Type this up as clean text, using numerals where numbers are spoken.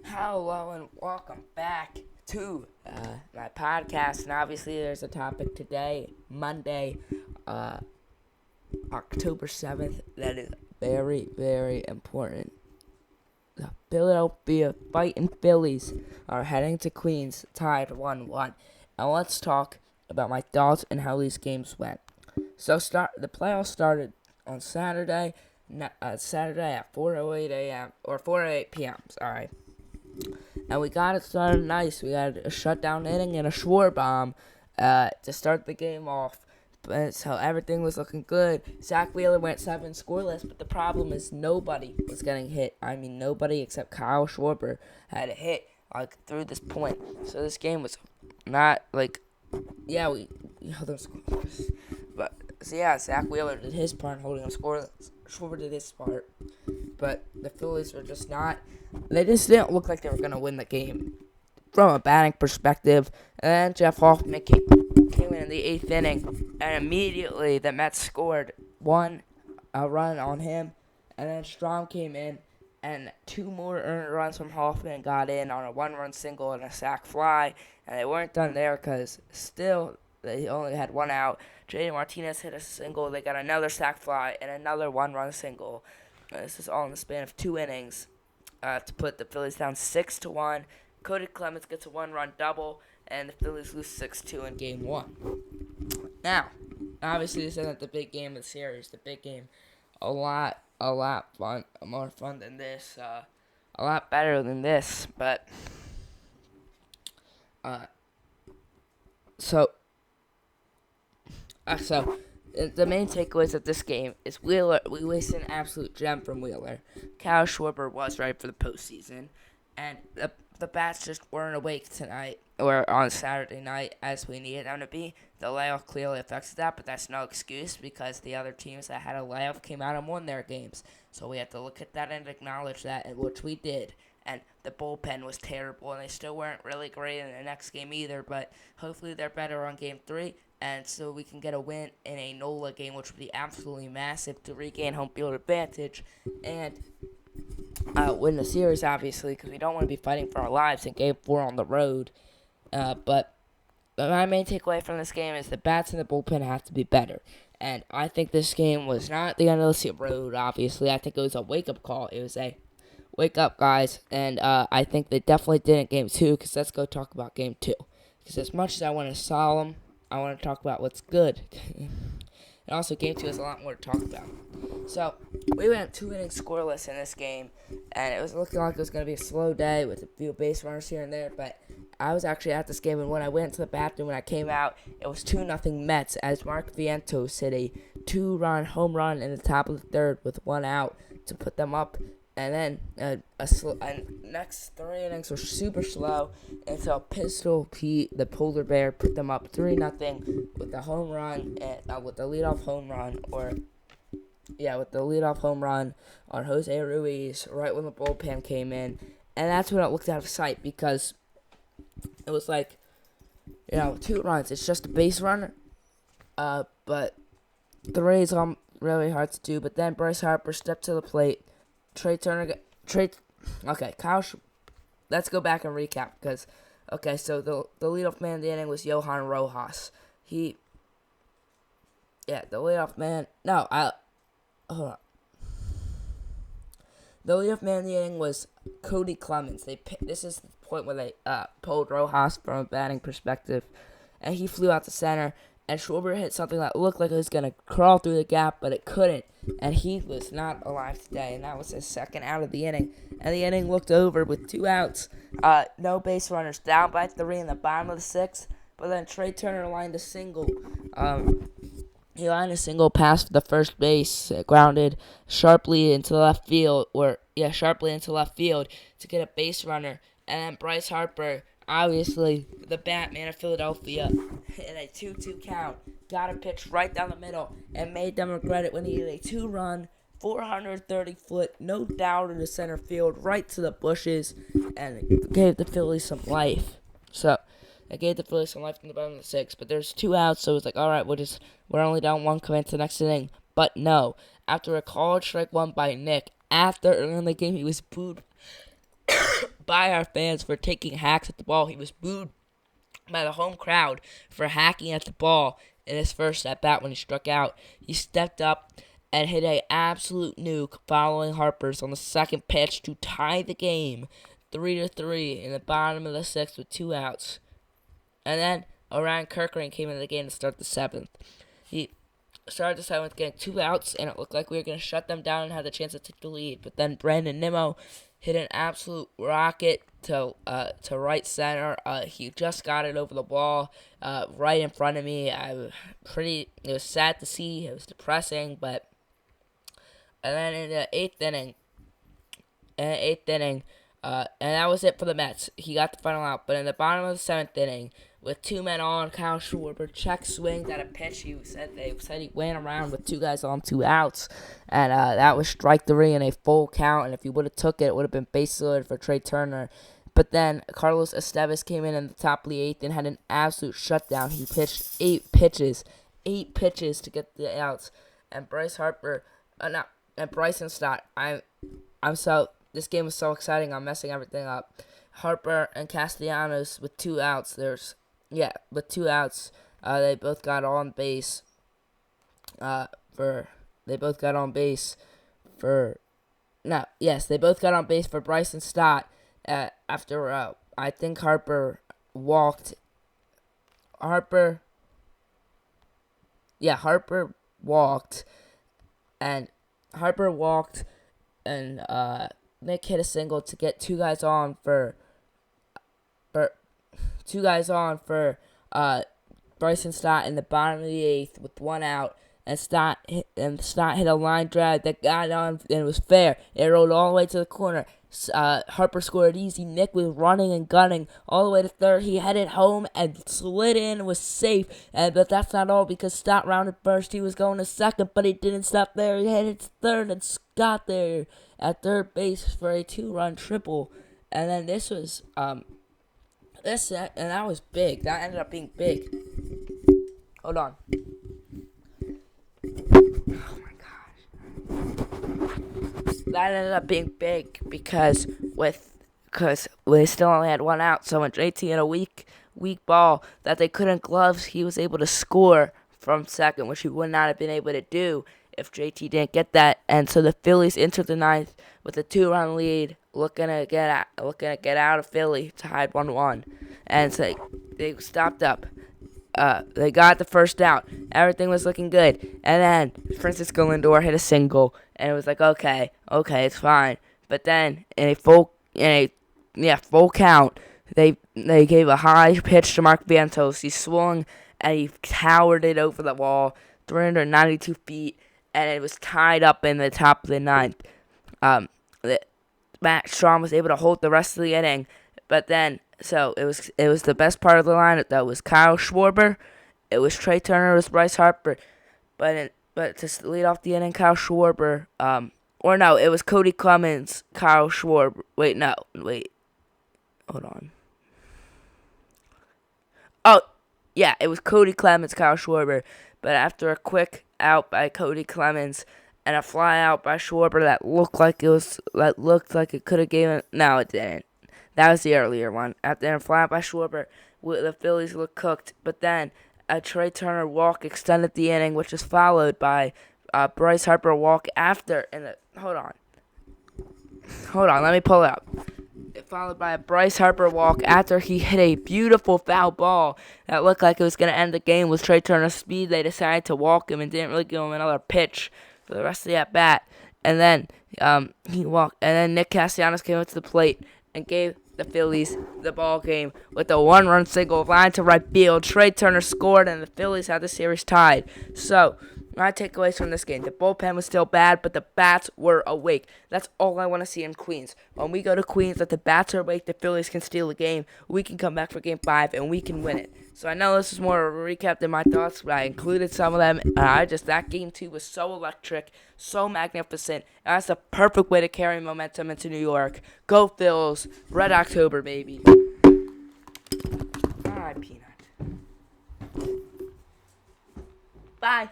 Hello and welcome back to my podcast. And obviously, there's a topic today, Monday, uh, October 7th, that is very, very important. The Philadelphia Fighting Phillies are heading to Queens, tied 1-1. And let's talk about my thoughts and how these games went. The playoffs started on Saturday at 4:08 a.m. or 4:08 p.m. Sorry. And we got it started nice. We had a shutdown inning and a Schwarber to start the game off. So everything was looking good. Zach Wheeler went 7 scoreless, but the problem is nobody was getting hit. I mean, nobody except Kyle Schwarber had a hit through this point. So this game was not we held them scoreless. But so yeah, Zach Wheeler did his part, holding them scoreless. Schwarber did his part, but the Phillies were just not. They just didn't look like they were gonna win the game from a batting perspective. And then Jeff Hoffman came in the 8th inning, and immediately the Mets scored a run on him, and then Strom came in, and 2 more earned runs from Hoffman got in on a 1-run single and a sac fly, and they weren't done there because still they only had 1 out. JD Martinez hit a single, they got another sac fly and another 1-run single. This is all in the span of 2 innings to put the Phillies down 6-1. Cody Clemens gets a 1-run double, and the Phillies lose 6-2 in Game 1. Now, obviously this isn't the big game of the series. The big game, a lot more fun than this, a lot better than this. But so the main takeaways of this game is Wheeler. We wasted an absolute gem from Wheeler. Kyle Schwarber was right for the postseason, and the bats just weren't awake tonight or on Saturday night as we needed them to be. The layoff clearly affected that, but that's no excuse because the other teams that had a layoff came out and won their games. So we have to look at that and acknowledge that, which we did. And the bullpen was terrible, and they still weren't really great in the next game either. But hopefully they're better on Game 3, and so we can get a win in a NOLA game, which would be absolutely massive to regain home field advantage and win the series, obviously, because we don't want to be fighting for our lives in Game 4 on the road. But my main takeaway from this game is the bats and the bullpen have to be better. And I think this game was not the end of the road, obviously. I think it was a wake-up call. It was a wake up, guys. And I think they definitely did in Game 2, because let's go talk about Game 2. Because as much as I want to solemn, I want to talk about what's good. And also, Game 2 has a lot more to talk about. So, we went 2 innings scoreless in this game, and it was looking like it was going to be a slow day with a few base runners here and there, but I was actually at this game, and when I went to the bathroom, when I came out, it was 2-0 Mets as Mark Vientos hit a 2-run home run in the top of the 3rd with 1 out to put them up. And then next 3 innings were super slow until Pistol Pete, the polar bear, put them up 3-0 with the home run, with the leadoff home run, with the leadoff home run on Jose Ruiz right when the bullpen came in. And that's when it looked out of sight because it was like, 2 runs. It's just a base runner. But 3 is really hard to do. But then Bryce Harper stepped to the plate. Let's go back and recap because, so the leadoff man of the inning was Johan Rojas. The leadoff man, hold on. The leadoff man of the inning was Cody Clemens. This is the point where they pulled Rojas from a batting perspective, and he flew out to center. And Schwarber hit something that looked like it was going to crawl through the gap, but it couldn't. And he was not alive today. And that was his 2nd out of the inning. And the inning looked over with 2 outs. No base runners, down by 3 in the bottom of the 6th. But then Trey Turner lined a single. He lined a single past the first base, grounded sharply into left field. Sharply into left field to get a base runner. And then Bryce Harper, obviously the Batman of Philadelphia, in a 2-2 count, got a pitch right down the middle and made them regret it when he hit a 2-run, 430-foot, no doubt in the center field, right to the bushes, and it gave the Phillies some life. So, it gave the Phillies some life in the bottom of the 6th, but there's 2 outs, so it was like, all right, we're only down 1 coming into the next inning. But no, after a called strike 1 by Nick, after early in the game he was booed by our fans for taking hacks at the ball. He was booed by the home crowd for hacking at the ball in his first at bat when he struck out. He stepped up and hit an absolute nuke following Harper's on the second pitch to tie the game 3-3 in the bottom of the sixth with 2 outs. And then Orion Kerkering came into the game to start the seventh. He started the seventh getting 2 outs, and it looked like we were going to shut them down and have the chance to take the lead. But then Brandon Nimmo hit an absolute rocket to right center. He just got it over the wall right in front of me. It was sad to see. It was depressing, but and then in the eighth inning, and that was it for the Mets. He got the final out, but in the bottom of the seventh inning, with 2 men on, Kyle Schwarber check swinged at a pitch. They said he went around with 2 guys on, 2 outs, and that was strike 3 in a full count. And if he would have took it, it would have been base loaded for Trey Turner. But then Carlos Estevez came in the top of the 8th and had an absolute shutdown. He pitched 8 pitches to get the outs, and Bryson Stott. This game was so exciting. I'm messing everything up. Harper and Castellanos with 2 outs. With 2 outs, they both got on base. They both got on base for Bryson Stott. After I think Harper walked. Harper walked, and Nick hit a single to get 2 guys on for Bryson Stott in the bottom of the 8th with 1 out, and Stott hit a line drive that got on and it was fair. It rolled all the way to the corner. Harper scored easy. Nick was running and gunning all the way to third. He headed home and slid in and was safe. But that's not all, because Stott rounded first. He was going to second, but he didn't stop there. He headed to third and got there at third base for a 2-run triple. And then that was big. That ended up being big. Hold on. Oh my gosh. That ended up being big because we still only had 1 out. So when JT had a weak ball that they couldn't glove, he was able to score from second, which he would not have been able to do if JT didn't get that. And so the Phillies entered the 9th with a 2-run lead, looking to get out of Philly, tied 1-1. And so they stopped up. They got the first out. Everything was looking good. And then Francisco Lindor hit a single, and it was like, okay, it's fine. But then in a full count, they gave a high pitch to Mark Vientos. He swung and he towered it over the wall, 392 feet, and it was tied up in the top of the 9th. Matt Strahm was able to hold the rest of the inning, but then it was the best part of the lineup. That was Kyle Schwarber, it was Trey Turner, it was Bryce Harper, but to lead off the inning, Kyle Schwarber, it was Cody Clemens, Kyle Schwarber. Hold on. Oh, yeah, it was Cody Clemens, Kyle Schwarber, but after a quick out by Cody Clemens and a fly out by Schwarber that looked like it could have given. No, it didn't. That was the earlier one. After a fly out by Schwarber, the Phillies looked cooked. But then a Trey Turner walk extended the inning, which was followed by Bryce Harper walk after. Hold on, let me pull it up. Followed by a Bryce Harper walk after he hit a beautiful foul ball that looked like it was going to end the game with Trey Turner's speed. They decided to walk him and didn't really give him another pitch for the rest of the at-bat. And then he walked. And then Nick Castellanos came up to the plate and gave the Phillies the ball game with a 1-run single line to right field. Trey Turner scored, and the Phillies had the series tied. So my takeaways from this game: the bullpen was still bad, but the bats were awake. That's all I want to see in Queens. When we go to Queens, that the bats are awake, the Phillies can steal the game. We can come back for Game 5, and we can win it. So I know this is more of a recap than my thoughts, but I included some of them. That Game 2 was so electric, so magnificent. And that's the perfect way to carry momentum into New York. Go Phils. Red October, baby. All right, Peanut. Bye.